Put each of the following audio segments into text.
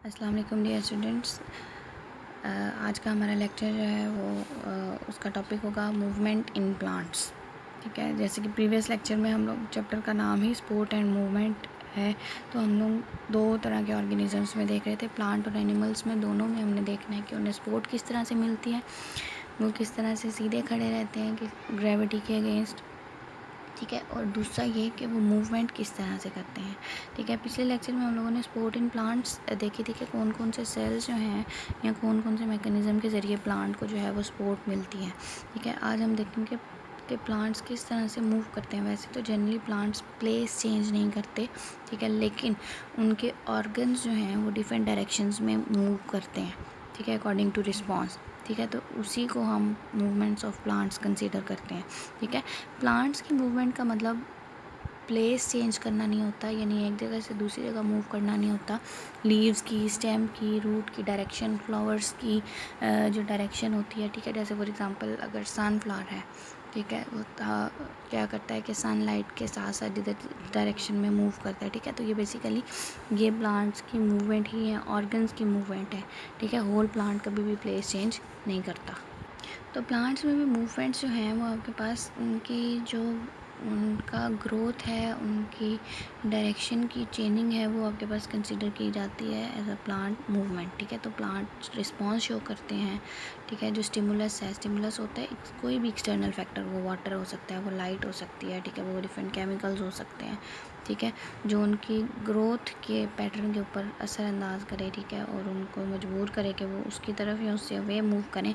अस्सलाम वालेकुम dear students. आज का हमारा लेक्चर जो है वो उसका टॉपिक होगा मूवमेंट इन प्लांट्स। ठीक है, जैसे कि प्रीवियस लेक्चर में हम लोग चैप्टर का नाम ही स्पोर्ट एंड मूवमेंट है, तो हम लोग दो तरह के ऑर्गेनिजम्स में देख रहे थे, प्लांट और एनिमल्स में। दोनों में हमने देखना है कि उन्हें सपोर्ट किस तरह से मिलती है, वो किस तरह से सीधे खड़े रहते हैं कि ग्रेविटी के अगेंस्ट। ठीक है, और दूसरा ये कि वो मूवमेंट किस तरह से करते हैं। ठीक है, पिछले लेक्चर में हम लोगों ने स्पोर्ट इन प्लांट्स देखी थी कि कौन कौन से सेल्स जो हैं या कौन कौन से मैकेनिज़्म के ज़रिए प्लांट को जो है वो सपोर्ट मिलती है। ठीक है, आज हम देखेंगे कि प्लांट्स किस तरह से मूव करते हैं। वैसे तो जनरली प्लांट्स प्लेस चेंज नहीं करते, ठीक है, लेकिन उनके ऑर्गन्स जो हैं वो डिफरेंट डायरेक्शंस में मूव करते हैं। ठीक है, अकॉर्डिंग टू रिस्पॉन्स। ठीक है, तो उसी को हम मूवमेंट्स ऑफ प्लांट्स कंसीडर करते हैं। ठीक है, प्लांट्स की मूवमेंट का मतलब प्लेस चेंज करना नहीं होता, यानी एक जगह से दूसरी जगह मूव करना नहीं होता। लीव्स की, स्टेम की, रूट की डायरेक्शन, फ्लावर्स की जो डायरेक्शन होती है। ठीक है, जैसे फॉर एग्जांपल अगर सनफ्लावर है, ठीक है, वो क्या करता है कि सनलाइट के साथ साथ जिधर डायरेक्शन में मूव करता है। ठीक है, तो ये बेसिकली ये प्लांट्स की मूवमेंट ही है, ऑर्गन्स की मूवमेंट है। ठीक है, होल प्लांट कभी भी प्लेस चेंज नहीं करता। तो प्लांट्स में भी मूवमेंट्स जो हैं वो आपके पास उनकी जो उनका ग्रोथ है, उनकी डायरेक्शन की चेंजिंग है, वो आपके पास कंसिडर की जाती है एज अ प्लांट मूवमेंट। ठीक है, तो प्लांट रिस्पॉन्स शो करते हैं। ठीक है, जो स्टिमुलस है, स्टिमुलस होता है कोई भी एक्सटर्नल फैक्टर, वो वाटर हो सकता है, वो लाइट हो सकती है। ठीक है, वो डिफरेंट केमिकल्स हो सकते हैं। ठीक है, जो उनकी ग्रोथ के पैटर्न के ऊपर असरअंदाज करे। ठीक है, और उनको मजबूर करे कि वो उसकी तरफ या उससे अवे मूव करें,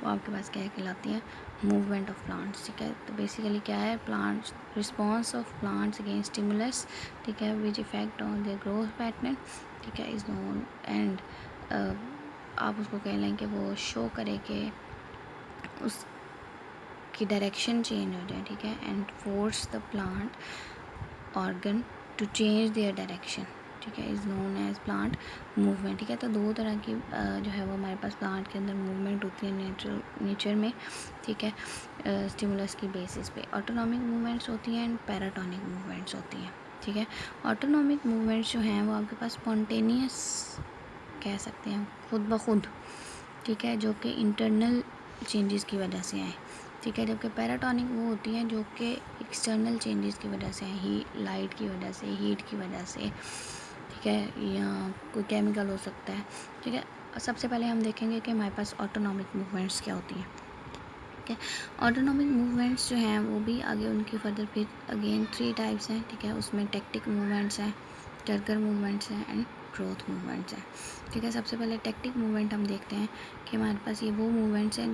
वो आपके पास क्या कहलाती है, मूवमेंट ऑफ प्लांट्स। ठीक है, तो बेसिकली क्या है, plants response of plants against stimulus. ठीक है, which effect on their growth pattern. ठीक है, इज़ नोन एंड आप उसको कह लें कि वो शो करे कि उसकी डायरेक्शन चेंज हो जाए। ठीक है, and force the plant organ to change their direction. ठीक है, is known as plant movement. ठीक है, तो दो तरह की जो है वो हमारे पास प्लांट के अंदर मूवमेंट होती है नेचर में। ठीक है, स्टिमुलस की बेसिस पे ऑटोनॉमिक मूवमेंट्स होती हैं एंड पैराटोनिक मूवमेंट्स होती हैं। ठीक है, ऑटोनॉमिक मूवमेंट्स जो हैं वो आपके पास स्पॉन्टेनियस कह सकते हैं, खुद ब खुद। ठीक है, जो कि इंटरनल चेंजेस की वजह से आए। ठीक है, जबकि पैराटोनिक वो होती हैं जो कि एक्सटर्नल चेंजेस की वजह से, ही लाइट की वजह से, हीट की वजह से। ठीक है, या कोई केमिकल हो सकता है। ठीक है, सबसे पहले हम देखेंगे कि हमारे पास ऑटोनॉमिक मूवमेंट्स क्या होती हैं। ठीक है, ऑटोनॉमिक मूवमेंट्स जो हैं वो भी आगे उनकी फर्दर फिर अगेन 3 टाइप्स हैं। ठीक है, उसमें टेक्टिक मूवमेंट्स हैं, टर्गर मूवमेंट्स हैं एंड ग्रोथ मूवमेंट्स हैं। ठीक है, सबसे पहले टेक्टिक मूवमेंट हम देखते हैं कि हमारे पास ये वो मूवमेंट्स हैं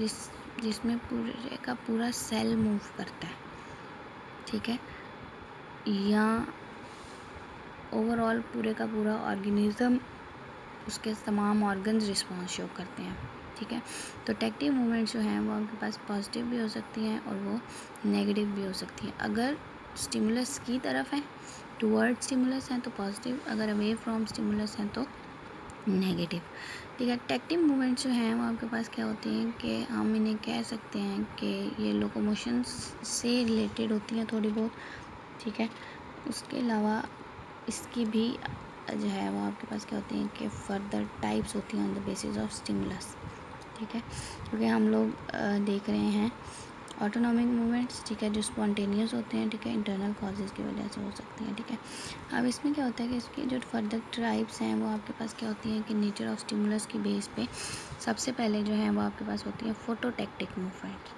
जिसमें पूरे का पूरा सेल मूव करता है। ठीक है, या ओवरऑल पूरे का पूरा ऑर्गेनिज्म, उसके तमाम ऑर्गन्स रिस्पॉन्स शो करते हैं। ठीक है, तो टेक्टिव मूवमेंट्स जो हैं वो आपके पास पॉजिटिव भी हो सकती हैं और वो नेगेटिव भी हो सकती हैं। अगर स्टिमुलस की तरफ है, टुवर्ड स्टिमुलस हैं तो पॉजिटिव, अगर अवे फ्रॉम स्टिमुलस हैं तो नेगेटिव। ठीक है, टेक्टिव मूवमेंट्स जो हैं वो आपके पास क्या होती हैं कि हम इन्हें कह सकते हैं कि ये लोकोमोशन से रिलेटेड होती हैं थोड़ी बहुत। ठीक है, उसके अलावा इसकी भी जो है वो आपके पास क्या होती हैं कि फर्दर टाइप्स होती हैं on the basis of stimulus. ठीक है, क्योंकि हम लोग देख रहे हैं ऑटोनॉमिक मूवमेंट्स। ठीक है, जो स्पॉन्टेनियस होते हैं। ठीक है, इंटरनल कॉजेज़ की वजह से हो सकती हैं। ठीक है, अब इसमें क्या होता है कि इसकी जो फर्दर टाइप्स हैं वो आपके पास क्या होती हैं कि नेचर ऑफ स्टिमुलस की बेस पे सबसे पहले जो है वो आपके पास होती है फोटोटेक्टिक मूवमेंट्स।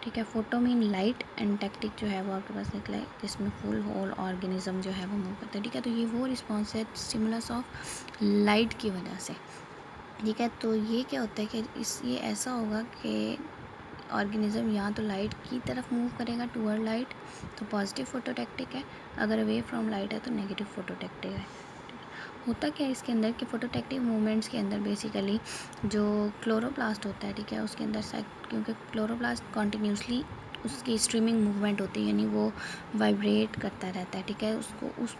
ठीक है, photo mean light and tactic जो है वो आपके पास निकला है जिसमें फुल होल ऑर्गेनिज्म जो है वो मूव करता है। ठीक है, तो ये वो रिस्पॉन्स है स्टिमुलस ऑफ लाइट की वजह से। ठीक है, तो ये क्या होता है कि ये ऐसा होगा कि ऑर्गेनिज्म या तो लाइट की तरफ मूव करेगा, टूवर्ड लाइट, तो पॉजिटिव फोटोटेक्टिक है। अगर अवे फ्रॉम लाइट है तो नेगेटिव फोटोटेक्टिक है। होता क्या है इसके अंदर कि फोटोटेक्टिव मूवमेंट्स के अंदर बेसिकली जो क्लोरोप्लास्ट होता है। ठीक है, उसके अंदर क्योंकि क्लोरोप्लास्ट कॉन्टीन्यूसली उसकी स्ट्रीमिंग मूवमेंट होती है, यानी वो वाइब्रेट करता रहता है। ठीक है, उसको उस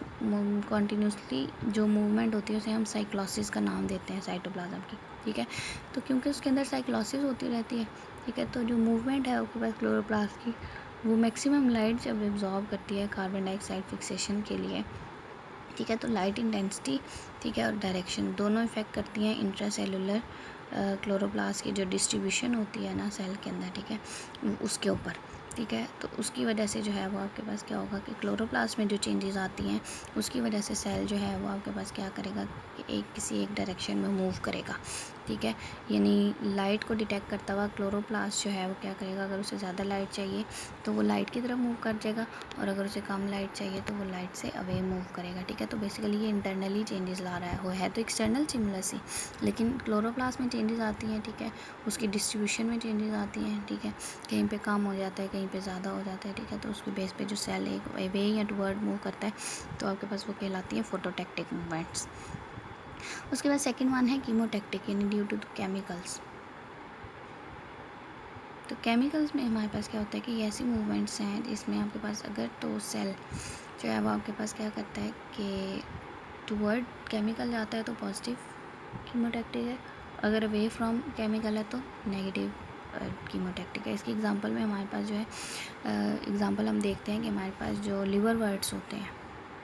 कॉन्टीन्यूसली जो मूवमेंट होती है उसे हम साइक्लोसिस का नाम देते हैं साइटोप्लाज्म की। ठीक है, तो क्योंकि उसके अंदर साइक्लोसिस होती रहती है। ठीक है, तो जो मूवमेंट है आपके पास क्लोरोप्लास्ट की, वो मैक्सिमम लाइट जब एब्जॉर्ब करती है कार्बन डाइऑक्साइड फिक्सेशन के लिए, ठीक है। तो लाइट इंटेंसिटी, ठीक है, और डायरेक्शन दोनों इफ़ेक्ट करती हैं इंट्रासेलुलर क्लोरोप्लास्ट की जो डिस्ट्रीब्यूशन होती है ना सेल के अंदर, ठीक है, उसके ऊपर, ठीक है। तो उसकी वजह से जो है वो आपके पास क्या होगा कि क्लोरोप्लास्ट में जो चेंजेस आती हैं उसकी वजह से सेल जो है वो आपके पास क्या करेगा कि किसी एक डायरेक्शन में मूव करेगा, ठीक है। यानी लाइट को डिटेक्ट करता हुआ क्लोरोप्लास्ट जो है वो क्या करेगा, अगर उसे ज़्यादा लाइट चाहिए तो वो लाइट की तरफ मूव कर जाएगा, और अगर उसे कम लाइट चाहिए तो वो लाइट से अवे मूव करेगा, ठीक है। तो बेसिकली ये इंटरनली चेंजेस ला रहा है, वो है तो एक्सटर्नल स्टिमुलस ही, लेकिन क्लोरोप्लास्ट में चेंजेस आती हैं, ठीक है, उसकी डिस्ट्रीब्यूशन में चेंजेस आती हैं, ठीक है, कहीं पे कम हो जाता है, कहीं पे ज़्यादा हो जाता है, ठीक है। तो उसके बेस पे जो सेल एक वे या टुवर्ड मूव करता है तो आपके पास वो कहलाती है फोटोटैक्टिक मूवमेंट्स। उसके बाद सेकंड वन है कीमोटैक्टिक, यानी ड्यू टू केमिकल्स। तो केमिकल्स में हमारे पास क्या होता है कि ये ऐसी मूवमेंट्स हैं जिसमें आपके पास अगर तो सेल जो है वो आपके पास क्या करता है कि टुवर्ड केमिकल जाता है तो पॉजिटिव कीमोटैक्टिक है, अगर अवे फ्रॉम केमिकल है तो नेगेटिव कीमोटैक्टिक है। इसकी एग्जांपल में हमारे पास जो है एग्जांपल हम देखते हैं कि हमारे पास जो लिवर वर्ड्स होते हैं,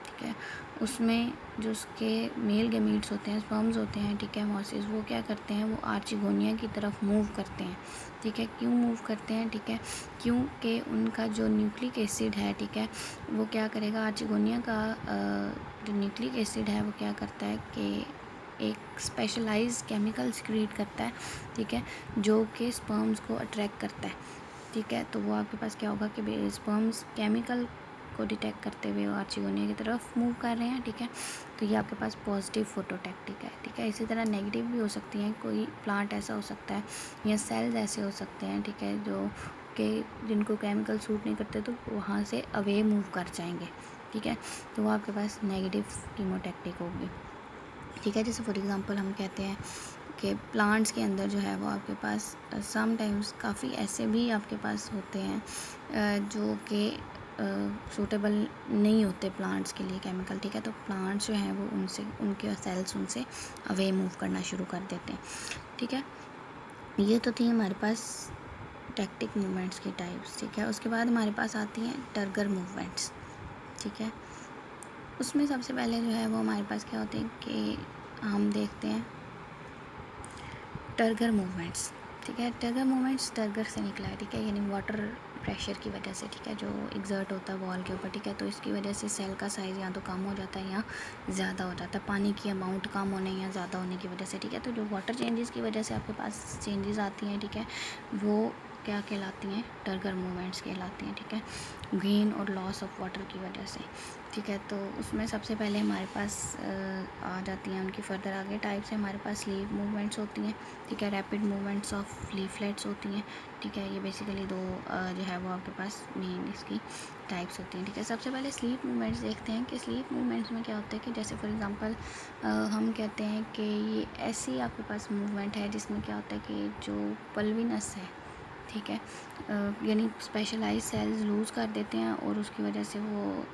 ठीक है, उसमें जो उसके मेल गैमीट्स होते हैं, स्पर्म्स होते हैं, ठीक है, मॉसिस, वो क्या करते हैं, वो आर्चिगोनिया की तरफ मूव करते हैं, ठीक है। क्यों मूव करते हैं, ठीक है, क्योंकि उनका जो न्यूक्लिक एसिड है, ठीक है, वो क्या करेगा, आर्चिगोनिया का जो न्यूक्लिक एसिड है वो क्या करता है कि एक स्पेशलाइज्ड केमिकल सिक्रीट करता है, ठीक है, जो कि स्पर्म्स को अट्रैक्ट करता है, ठीक है। तो वो आपके पास क्या होगा कि स्पर्म्स केमिकल को डिटेक्ट करते हुए आर्चिगोनिया की तरफ मूव कर रहे हैं, ठीक है। तो ये आपके पास पॉजिटिव फोटोटैक्टिक है, ठीक है। इसी तरह नेगेटिव भी हो सकती हैं, कोई प्लांट ऐसा हो सकता है या सेल्स ऐसे हो सकते हैं, ठीक है, जो कि जिनको केमिकल सूट नहीं करते तो वहाँ से अवे मूव कर जाएंगे, ठीक है। तो वो आपके पास नेगेटिव कीमोटैक्टिक होगी, ठीक है। जैसे फॉर एग्ज़ाम्पल हम कहते हैं कि प्लांट्स के अंदर जो है वो आपके पास समटाइम्स काफ़ी ऐसे भी आपके पास होते हैं जो कि सूटेबल नहीं होते प्लांट्स के लिए केमिकल, ठीक है। तो प्लांट्स जो हैं वो उनसे, उनके सेल्स उनसे अवे मूव करना शुरू कर देते हैं, ठीक है। ये तो थी हमारे पास टैक्टिक मूवमेंट्स की टाइप्स, ठीक है। उसके बाद हमारे पास आती हैं टर्गर मूवमेंट्स, ठीक है। उसमें सबसे पहले जो है वो हमारे पास क्या होते हैं कि हम देखते हैं टर्गर मूवमेंट्स, ठीक है। टर्गर मूवमेंट्स टर्गर से निकला है, ठीक है, यानी वाटर प्रेशर की वजह से, ठीक है, जो एग्जर्ट होता है वॉल के ऊपर, ठीक है। तो इसकी वजह से सेल का साइज़ या तो कम हो जाता है या ज़्यादा हो जाता है, पानी की अमाउंट कम होने या ज़्यादा होने की वजह से, ठीक है। तो जो वाटर चेंजेस की वजह से आपके पास चेंजेस आती हैं, ठीक है, वो क्या कहलाती हैं, टर्गर मूवमेंट्स कहलाती हैं, ठीक है, गेन और लॉस ऑफ वाटर की वजह से, ठीक है। तो उसमें सबसे पहले हमारे पास आ जाती हैं उनकी फर्दर आगे टाइप्स है, हमारे पास लीफ मूवमेंट्स होती हैं, ठीक है, रैपिड मूवमेंट्स ऑफ लीफलेट्स होती हैं, ठीक है। ये बेसिकली दो जो है वो आपके पास मेन इसकी टाइप्स होती हैं, ठीक है। सबसे पहले स्लीप मूवमेंट्स देखते हैं कि स्लीप मूवमेंट्स में क्या होता है कि जैसे फॉर एग्जांपल हम कहते हैं कि ये ऐसी आपके पास मूवमेंट है जिसमें क्या होता है कि जो पल्विनस है, ठीक है, यानी स्पेशलाइज सेल्स लूज़ कर देते हैं और उसकी वजह से वो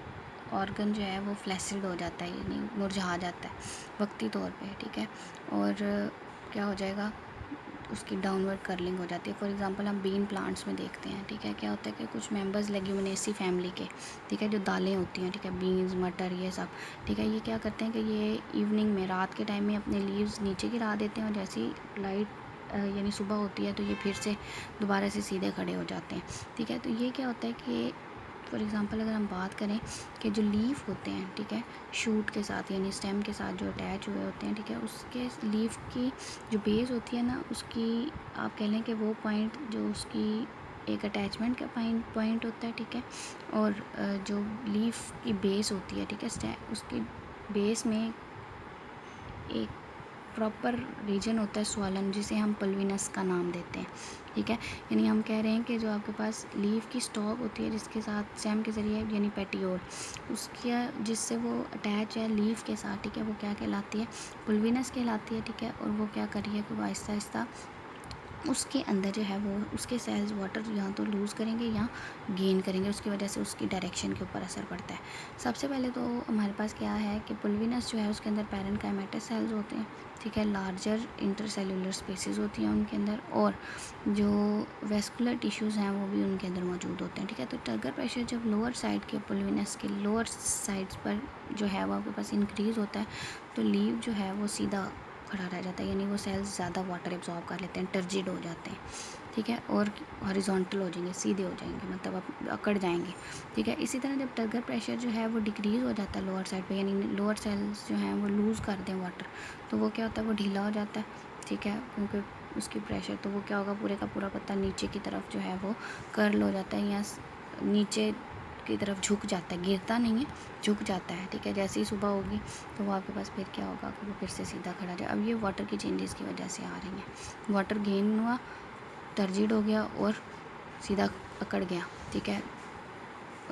ऑर्गन जो है वो फ्लैसिड हो जाता है, यानी मुरझा जाता है वक्ती तौर पे, ठीक है। और क्या हो जाएगा, उसकी डाउनवर्ड कर्लिंग हो जाती है। फॉर एग्जांपल हम बीन प्लांट्स में देखते हैं, ठीक है, क्या होता है कि कुछ मेंबर्स लेग्यूमिनेसी फैमिली के, ठीक है, जो दालें होती हैं, ठीक है, बीन्स, मटर, ये सब, ठीक है, ये क्या करते हैं कि ये इवनिंग में, रात के टाइम में अपने लीव्स नीचे गिरा देते हैं और जैसे ही लाइट यानी सुबह होती है तो ये फिर से दोबारा से सीधे खड़े हो जाते हैं, ठीक है। तो ये क्या होता है कि फॉर एग्ज़ाम्पल अगर हम बात करें कि जो लीफ होते हैं, ठीक है, शूट के साथ यानी स्टेम के साथ जो अटैच हुए होते हैं, ठीक है, उसके लीफ की जो बेस होती है ना, उसकी आप कह लें कि वो पॉइंट जो उसकी एक अटैचमेंट का पॉइंट होता है, ठीक है, और जो लीफ की बेस होती है, ठीक है, उसकी बेस में एक प्रॉपर रीजन होता है स्वालन, जिसे हम पल्विनस का नाम देते हैं, ठीक है। यानी हम कह रहे हैं कि जो आपके पास लीफ की स्टॉक होती है जिसके साथ स्टेम के ज़रिए यानी पेटियोल, उसके जिससे वो अटैच है लीफ के साथ, ठीक है, वो क्या कहलाती है, पल्विनस कहलाती है, ठीक है। और वो क्या कर रही है कि वो आहिस्ता आहिस्ता उसके अंदर जो है वो उसके सेल्स वाटर या तो लूज़ करेंगे या गेन करेंगे, उसकी वजह से उसकी डायरेक्शन के ऊपर असर पड़ता है। सबसे पहले तो हमारे पास क्या है कि पुल्विनस जो है उसके अंदर पैरेन्काइमेटस सेल्स होते हैं, ठीक है, लार्जर इंटरसेलुलर स्पेसिस होती हैं उनके अंदर, और जो वेस्कुलर टिश्यूज़ हैं वो भी उनके अंदर मौजूद होते हैं, ठीक है। तो टर्गर प्रेशर जब लोअर साइड के पुल्विनस के लोअर साइड्स पर जो है वो आपके पास इंक्रीज़ होता है तो लीव जो है वो सीधा खड़ा रह जाता है, यानी वो सेल्स ज़्यादा वाटर एब्जॉर्ब कर लेते हैं, टर्जिड हो जाते हैं, ठीक है, और हॉरिजॉन्टल हो जाएंगे, सीधे हो जाएंगे, मतलब आप अकड़ जाएंगे, ठीक है। इसी तरह जब टर्गर प्रेशर जो है वो डिक्रीज़ हो जाता है लोअर साइड पे, यानी लोअर सेल्स जो हैं वो लूज़ कर दें वाटर, तो वो क्या होता है, वो ढीला हो जाता है, ठीक है, क्योंकि उसकी प्रेशर, तो वो क्या होगा, पूरे का पूरा पत्ता नीचे की तरफ जो है वो कर्ल हो जाता है या नीचे की तरफ झुक जाता है, गिरता नहीं है, झुक जाता है, ठीक है। जैसे ही सुबह होगी तो वो आपके पास फिर क्या होगा कि वो फिर से सीधा खड़ा जाए। अब ये वाटर की चेंजेस की वजह से आ रही हैं, वाटर गेन हुआ, टर्जिड हो गया और सीधा पकड़ गया, ठीक है,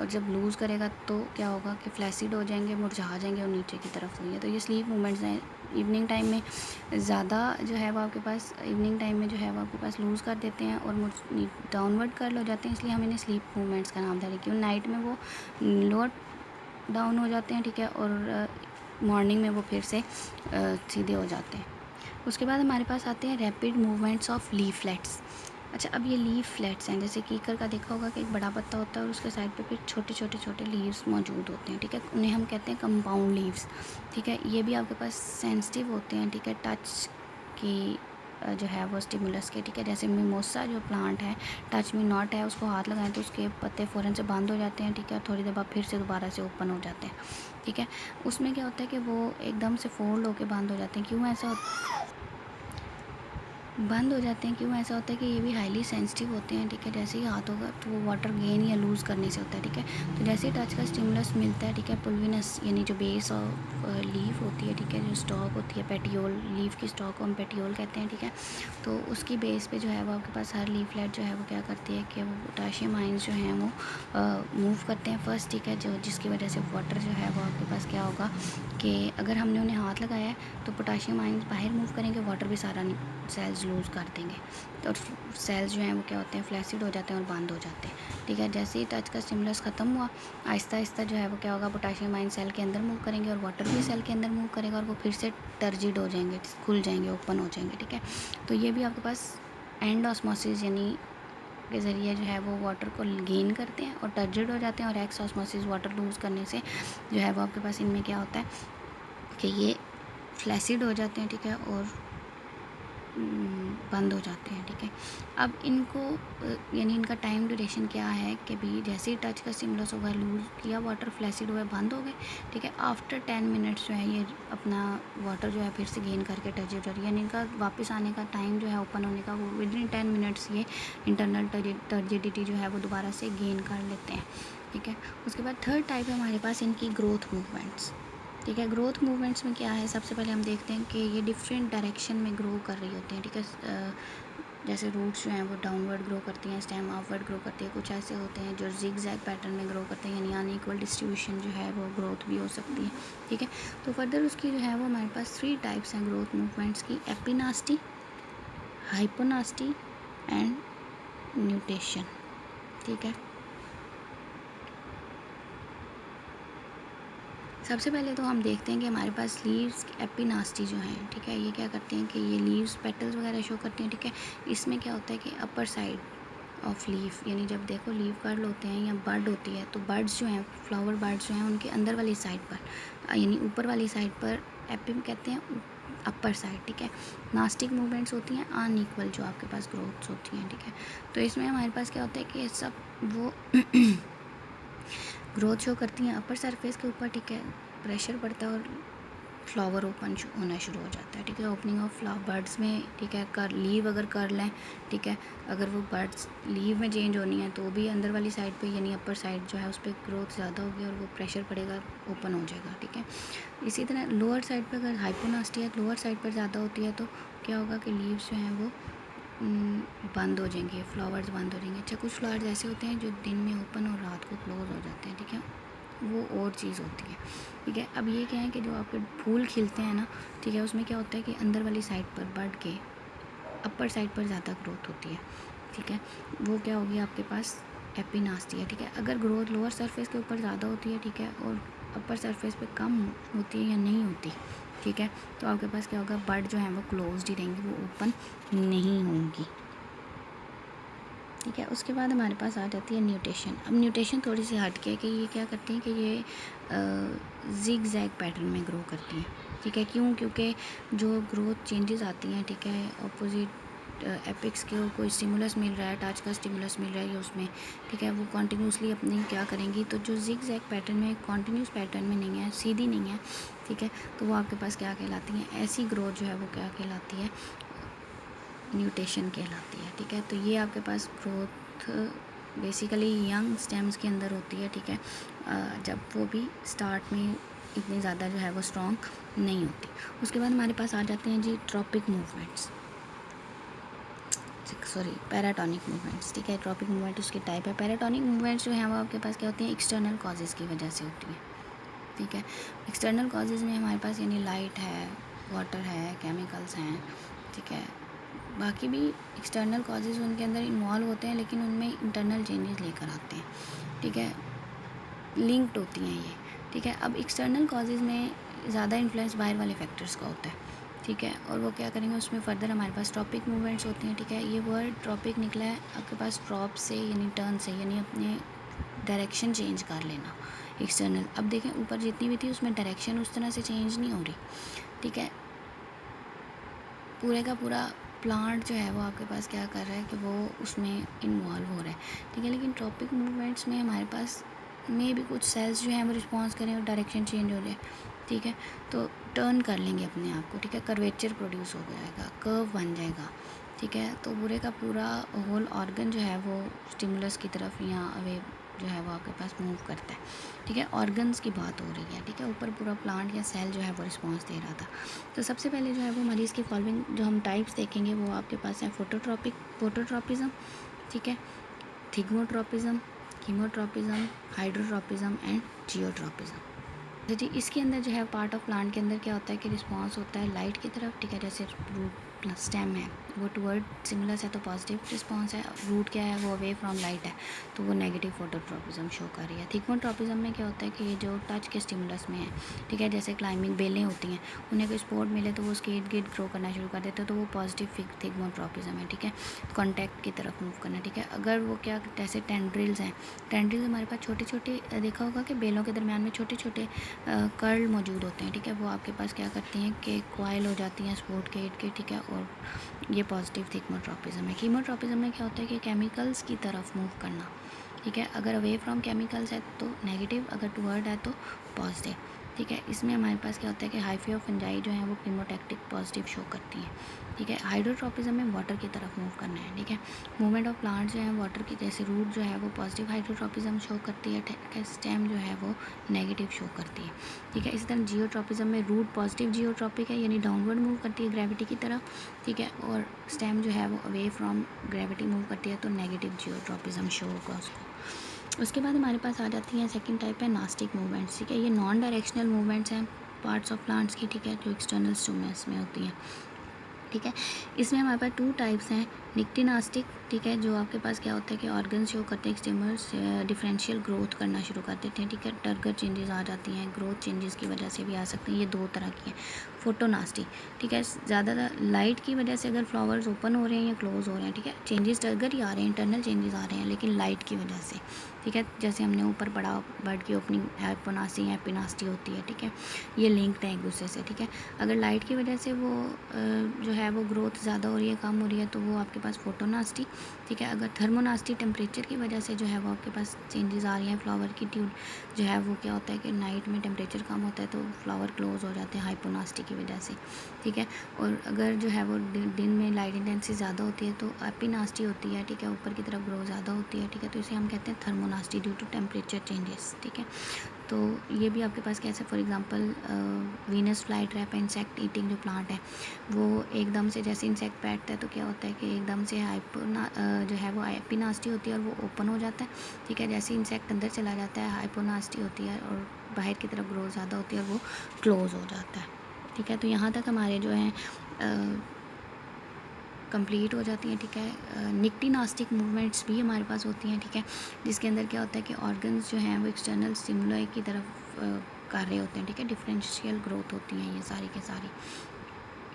और जब लूज़ करेगा तो क्या होगा कि फ्लैसिड हो जाएंगे, मुरझा जाएंगे और नीचे की तरफ हुई है। तो ये स्लीप मूवमेंट्स हैं, इवनिंग टाइम में ज़्यादा जो है वो आपके पास इवनिंग टाइम में जो है वो आपके पास लूज़ कर देते हैं और डाउनवर्ड कर्ल हो जाते हैं, इसलिए हम इन्हें स्लीप मूवमेंट्स का नाम दे रहे हैं, क्यों नाइट में वो लोअर डाउन हो जाते हैं, ठीक है, और मॉर्निंग में वो फिर से सीधे हो जाते हैं। उसके बाद हमारे पास आते हैं रैपिड मूवमेंट्स ऑफ लीफलेट्स। अच्छा, अब ये लीफलेट्स हैं, जैसे कीकर का देखा होगा कि एक बड़ा पत्ता होता है और उसके साइड पे फिर छोटे छोटे छोटे लीव्स मौजूद होते हैं, ठीक है, उन्हें हम कहते हैं कंपाउंड लीव्स, ठीक है। ये भी आपके पास सेंसिटिव होते हैं, ठीक है, टच की जो है वो स्टिमुलस के, ठीक है। जैसे मिमोसा जो प्लांट है, टच मी नॉट है, उसको हाथ लगाएं तो उसके पत्ते फ़ौरन से बंद हो जाते हैं, ठीक है, थोड़ी देर बाद फिर से दोबारा से ओपन हो जाते हैं, ठीक है। उसमें क्या होता है कि वो एकदम से फोल्ड होकर बंद हो जाते हैं, क्यों ऐसा बंद हो जाते हैं, क्यों ऐसा होता है कि ये भी हाईली सेंसिटिव होते हैं, ठीक है। जैसे ही हाथ होगा तो वो वाटर गेन या लूज़ करने से होता है, ठीक है। तो जैसे ही टच का स्टिमुलस मिलता है, ठीक है, पुल्विनस यानी जो बेस ऑफ लीफ होती है, ठीक है, जो स्टॉक होती है, पेटियोल, लीफ की स्टॉक को हम पेटियोल कहते हैं, ठीक है। तो उसकी बेस पे जो है वो आपके पास हर लीफलेट जो है वो क्या करती है कि वो पोटाशियम आयंस जो हैं वो मूव करते हैं फर्स्ट, ठीक है, जो जिसकी वजह से वाटर जो है वो आपके पास क्या होगा कि अगर हमने उन्हें हाथ लगाया है तो पोटाशियम आयंस बाहर मूव करेंगे, वाटर भी सारा सेल्स लूज़ कर देंगे, तो सेल्स जो हैं वो क्या होते हैं, फ्लैसिड हो जाते हैं और बंद हो जाते हैं, ठीक है। जैसे ही टच का स्टिमुलस ख़त्म हुआ, आहिस्ता आहिस्ता जो है वो क्या होगा, पोटाशियम आयन सेल के अंदर मूव करेंगे और वाटर भी सेल के अंदर मूव करेगा और वो फिर से टर्जिड हो जाएंगे, खुल जाएंगे, ओपन हो जाएंगे, ठीक है। तो ये भी आपके पास एंड ऑस्मोसिस यानी के ज़रिए जो है वो वाटर को गेन करते हैं और टर्जिड हो जाते हैं, और एक्स ऑस्मोसिस वाटर लूज़ करने से जो है वो आपके पास इनमें क्या होता है कि ये फ्लैसिड हो जाते हैं, ठीक है, और बंद हो जाते हैं, ठीक है। अब इनको यानी इनका टाइम ड्यूरेशन क्या है कि भी जैसे ही टच का स्टिमुलस होगा, लूज़ किया, वाटर फ्लैसिड हुए, बंद हो गए, ठीक है, आफ्टर 10 मिनट्स जो है ये अपना वाटर जो है फिर से गेन करके टर्जिड हो रही है, यानी इनका वापस आने का टाइम जो है ओपन होने का वो विदिन 10 मिनट्स ये इंटरनल टर्जिडिटी जो है वो दोबारा से गेन कर लेते हैं, ठीक है। उसके बाद थर्ड टाइप है हमारे पास इनकी ग्रोथ मूवमेंट्स, ठीक है। ग्रोथ मूवमेंट्स में क्या है, सबसे पहले हम देखते हैं कि ये डिफरेंट डायरेक्शन में ग्रो कर रही होती हैं, ठीक है। जैसे रूट्स जो हैं वो डाउनवर्ड ग्रो करती हैं, स्टेम अपवर्ड ग्रो करती है, कुछ ऐसे होते हैं जो जिग जैग पैटर्न में ग्रो करते हैं, यानी अनइक्वल डिस्ट्रीब्यूशन जो है वो ग्रोथ भी हो सकती है, ठीक है। तो फर्दर उसकी जो है वो हमारे पास 3 टाइप्स हैं ग्रोथ मूवमेंट्स की, एपिनास्टी, हाइपोनास्टी एंड न्यूटेशन, ठीक है। सबसे पहले तो हम देखते हैं कि हमारे पास लीव्स एपिनास्टी जो हैं, ठीक है, ये क्या करते हैं कि ये लीव्स पेटल्स वगैरह शो करती हैं, ठीक है। इसमें क्या होता है कि अपर साइड ऑफ लीफ, यानी जब देखो लीफ कर्ल होते हैं या बर्ड होती है तो बर्ड्स जो हैं, फ्लावर बर्ड्स जो हैं, उनके अंदर वाली साइड पर यानी ऊपर वाली साइड पर एपिम कहते हैं, अपर साइड, ठीक है। नास्टिक मूवमेंट्स होती हैं अनइक्वल जो आपके पास ग्रोथ्स होती हैं, ठीक है। तो इसमें हमारे पास क्या होता है कि सब वो ग्रोथ शो करती हैं अपर सरफेस के ऊपर, ठीक है, प्रेशर पड़ता है और फ्लावर ओपन होना शुरू हो जाता है, ठीक है, ओपनिंग ऑफ बर्ड्स में, ठीक है, कर लीव अगर कर लें, ठीक है, अगर वो बर्ड्स लीव में चेंज होनी है तो भी अंदर वाली साइड पे यानी अपर साइड जो है उस पर ग्रोथ ज़्यादा होगी और वो प्रेशर पड़ेगा, ओपन हो जाएगा, ठीक है। इसी तरह लोअर साइड पर अगर हाइपोनास्टी है, लोअर साइड पर ज़्यादा होती है तो क्या होगा कि लीव्स जो हैं वो बंद हो जाएंगे, फ्लावर्स बंद हो जाएंगे। अच्छा, कुछ फ्लावर्स ऐसे होते हैं जो दिन में ओपन और रात को क्लोज हो जाते हैं, ठीक है, वो और चीज़ होती है, ठीक है। अब ये क्या है कि जो आपके फूल खिलते हैं ना, ठीक है, उसमें क्या होता है कि अंदर वाली साइड पर बर्ड के अपर साइड पर ज़्यादा ग्रोथ होती है, ठीक है, वो क्या होगी आपके पास एपिनास्टी है, ठीक है। अगर ग्रोथ लोअर सरफेस के ऊपर ज़्यादा होती है, ठीक है, और अपर सरफेस पे कम होती है या नहीं होती, ठीक है, तो आपके पास क्या होगा, बड जो है वो क्लोज्ड ही रहेंगी, वो ओपन नहीं होंगी, ठीक है। उसके बाद हमारे पास आ जाती है न्यूटेशन। अब न्यूटेशन थोड़ी सी हट के कि ये क्या करती हैं कि ये जिग जैग पैटर्न में ग्रो करती हैं, ठीक है। क्यों? क्योंकि जो ग्रोथ चेंजेस आती हैं, ठीक है, अपोजिट एपिक्स के कोई स्टिमुलस मिल रहा है, टच का स्टिमुलस मिल रहा है या उसमें, ठीक है, वो कॉन्टीन्यूसली अपनी क्या करेंगी, तो जो जिग जैग पैटर्न में कॉन्टीन्यूस पैटर्न में नहीं है, सीधी नहीं है, ठीक है, तो वो आपके पास क्या कहलाती हैं, ऐसी ग्रोथ जो है वो क्या कहलाती है, न्यूटेशन कहलाती है, ठीक है। तो ये आपके पास ग्रोथ बेसिकली यंग स्टेम्स के अंदर होती है, ठीक है, जब वो भी स्टार्ट में इतनी ज़्यादा जो है वो स्ट्रॉन्ग नहीं होती। उसके बाद हमारे पास आ जाते हैं जी tropic movements, sorry paratonic movements, ठीक है। ट्रॉपिक मूवमेंट उसकी टाइप है। पैराटोनिक मूवमेंट्स जो हैं वो आपके पास क्या होती हैं, एक्सटर्नल कॉजेज़ की वजह से होती हैं, ठीक है। एक्सटर्नल कॉजेज़ में हमारे पास यानी लाइट है, वाटर है, केमिकल्स हैं, ठीक है, बाकी भी एक्सटर्नल कॉजेज़ उनके अंदर इन्वॉल्व होते हैं, लेकिन उनमें इंटरनल चेंजेस लेकर आते हैं, ठीक है, लिंक्ड होती हैं ये, ठीक है। अब एक्सटर्नल कॉजेज़ में ज़्यादा इन्फ्लुएंस बाहर वाले फैक्टर्स का होता है, ठीक है, और वो क्या करेंगे, उसमें फर्दर हमारे पास ट्रॉपिक मूवमेंट्स होती हैं, ठीक है। ये वर्ड ट्रॉपिक निकला है आपके पास ट्रॉप से, यानी टर्न से, यानी अपने डायरेक्शन चेंज कर लेना एक्सटर्नल। अब देखें ऊपर जितनी भी थी उसमें डायरेक्शन उस तरह से चेंज नहीं हो रही, ठीक है, पूरे का पूरा प्लांट जो है वो आपके पास क्या कर रहा है कि वो उसमें इन्वॉल्व हो रहा है, ठीक है। लेकिन ट्रॉपिक मूवमेंट्स में हमारे पास में भी कुछ सेल्स जो हैं वो रिस्पॉन्स करें और डायरेक्शन चेंज हो रहा है, ठीक है, तो टर्न कर लेंगे अपने आप को, ठीक है, कर्वेचर प्रोड्यूस हो जाएगा, कर्व बन जाएगा, ठीक है। तो पूरे का पूरा होल ऑर्गन जो है वो स्टिमुलस की तरफ या अवे जो है वो आपके पास मूव करता है, ठीक है। ऑर्गन्स की बात हो रही है, ठीक है, ऊपर पूरा प्लांट या सेल जो है वो रिस्पॉन्स दे रहा था। तो सबसे पहले जो है वो मरीज़ की फॉलोइंग जो हम टाइप्स देखेंगे वो आपके पास है फोटोट्रॉपिज्म, ठीक है, thigmotropism, chemotropism, hydrotropism and geotropism. तो जी इसके अंदर जो है पार्ट ऑफ प्लांट के अंदर क्या होता है कि रिस्पॉन्स होता है लाइट की तरफ, ठीक है, जैसे रूट स्टेम है वो टुवर्ड सिमिलस है तो पॉजिटिव रिस्पॉन्स है, रूट क्या है वो अवे फ्रॉम लाइट है तो वो नेगेटिव फोटोट्रॉपिज्म शो कर रही है। थिग्मोट्रॉपिज्म में क्या होता है कि ये जो टच के स्टिमुलस में है, ठीक है, जैसे क्लाइंबिंग बेलें होती हैं, उन्हें कोई स्पोर्ट मिले तो वो उसके इर्द गिर्द ग्रो करना शुरू कर देते हैं, तो वो पॉजिटिव थिग्मोट्रॉपिज्म है, ठीक है, कॉन्टैक्ट की तरफ मूव करना, ठीक है। अगर वो क्या जैसे टेंड्रिल्स हैं, टेंड्रिल्स हमारे पास छोटे छोटे देखा होगा कि बेलों के दरमियान में छोटे छोटे कर्ल मौजूद होते हैं, ठीक है, वो आपके पास क्या करती हैं कि कॉइल हो जाती हैं स्पोर्ट के इर्द गिर्द, ठीक है, और ये पॉजिटिव थिग्मोट्रॉपिज्म है। कीमोट्रॉपिज्म में क्या होता है कि केमिकल्स की तरफ मूव करना, ठीक है, अगर अवे फ्रॉम केमिकल्स है तो नेगेटिव, अगर टुवर्ड है तो पॉजिटिव, ठीक है। इसमें हमारे पास क्या होता है कि हाइफी ऑफ फंजाई जो है वो कीमोटैक्टिक पॉजिटिव शो करती हैं, ठीक है। हाइड्रोट्रॉपिज्म में वाटर की तरफ मूव करना है, ठीक है, मूवमेंट ऑफ प्लांट जो है वाटर की, जैसे रूट जो है वो पॉजिटिव हाइड्रोट्रॉपिज्म शो करती है, ठीक है, स्टेम जो है वो नेगेटिव शो करती है, ठीक है। इसी तरह जियोट्रॉपिज्म में रूट पॉजिटिव जियोट्रॉपिक है यानी डाउनवर्ड मूव करती है ग्रेविटी की तरफ, ठीक है, और स्टेम जो है वो अवे फ्रॉम ग्रेविटी मूव करती है तो नेगेटिव जियोट्रॉपिज्म शो होगा उसको। उसके बाद हमारे पास आ जाती हैं सेकंड टाइप है नास्टिक मूवमेंट्स, ठीक है, ये नॉन डायरेक्शनल मूवमेंट्स हैं पार्ट्स ऑफ प्लांट्स की, ठीक है, जो एक्सटर्नल स्टिमुलस में होती हैं, ठीक है। इसमें हमारे पास टू टाइप्स हैं, निक्टिनास्टिक, ठीक है, जो आपके पास क्या होता है कि ऑर्गन शो करते हैं, स्टिमुलस डिफरेंशियल ग्रोथ करना शुरू कर देते हैं, ठीक है, टर्गर चेंजेस आ जाती हैं, ग्रोथ चेंजेस की वजह से भी आ सकती हैं, ये दो तरह की हैं। फोटोनास्टिक, ठीक है, ज़्यादातर लाइट की वजह से अगर फ्लावर्स ओपन हो रहे हैं या क्लोज हो रहे हैं, ठीक है, चेंजेस टर्गर ही आ रहे हैं, इंटरनल चेंजेस आ रहे हैं, लेकिन लाइट की वजह से, ठीक है, जैसे हमने ऊपर पढ़ा बर्ड की ओपनिंग हाइपोनास्टी या एपिनास्टी होती है, ठीक है, ये लिंक्ड है एक दूसरे से, ठीक है। अगर लाइट की वजह से वो जो है वो ग्रोथ ज़्यादा हो रही है, कम हो रही है, तो वो आपके पास फोटोनास्टी, ठीक है। अगर थर्मोनास्टी टेम्परेचर की वजह से जो है वो आपके पास चेंजेस आ रही हैं, फ्लावर की ट्यूब जो है वो क्या होता है कि नाइट में टेम्परेचर कम होता है तो फ्लावर क्लोज हो जाते हैं हाइपोनास्टी की वजह से, ठीक है। और अगर जो है वो दिन में लाइट इंटेंसिटी ज़्यादा होती है तो एपिनास्टी होती है, ठीक है, ऊपर की तरफ ग्रो ज़्यादा होती है, ठीक है, तो इसे हम कहते हैं thermonasty due to temperature changes, ठीक है। तो ये भी आपके पास कैसे, for example Venus fly trap insect eating जो प्लांट है वो एकदम से जैसे इंसेक्ट बैठता है तो क्या होता है कि एकदम से जो है वो एपिनास्टी होती है और वो ओपन हो जाता है, ठीक है, जैसे इंसेक्ट अंदर चला जाता है हाइपोनास्टी होती है और बाहर की तरफ ग्रो ज़्यादा होती है और वो क्लोज हो जाता है, ठीक है। तो यहाँ तक हमारे जो हैं कंप्लीट हो जाती हैं, ठीक है। निक्टिनास्टिक मूवमेंट्स भी हमारे पास होती हैं, ठीक है, जिसके अंदर क्या होता है कि ऑर्गन्स जो हैं वो एक्सटर्नल स्टिमुलाई की तरफ कर रहे होते हैं, ठीक है। डिफरेंशियल ग्रोथ होती हैं ये सारी के सारी,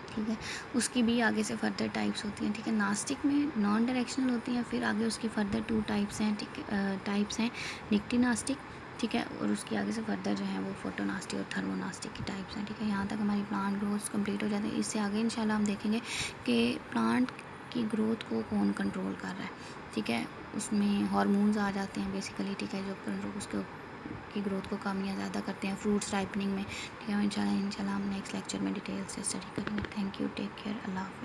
ठीक है। उसकी भी आगे से फर्दर टाइप्स होती हैं, ठीक है। नास्टिक में नॉन डायरेक्शनल होती हैं, फिर आगे उसकी फर्दर 2 टाइप्स हैं, ठीक है। टाइप्स हैं निक्टिनास्टिक, ठीक है, और उसकी आगे से फर्दर जो है वो फोटोनास्टिक और थर्मोनास्टिक की टाइप्स हैं, ठीक है। यहाँ तक हमारी प्लांट ग्रोथ कंप्लीट हो जाती है। इससे आगे इंशाल्लाह हम देखेंगे कि प्लांट की ग्रोथ को कौन कंट्रोल कर रहा है, ठीक है। उसमें हार्मोन्स आ जाते हैं बेसिकली, ठीक है, जो कंट्रोल उसके की ग्रोथ को कम या ज़्यादा करते हैं फ्रूट्स राइपनिंग में, ठीक है। इंशाल्लाह हम नेक्स्ट लेक्चर में डिटेल से स्टडी करेंगे। थैंक यू, टेक केयर, अल्लाह हाफ़िज़।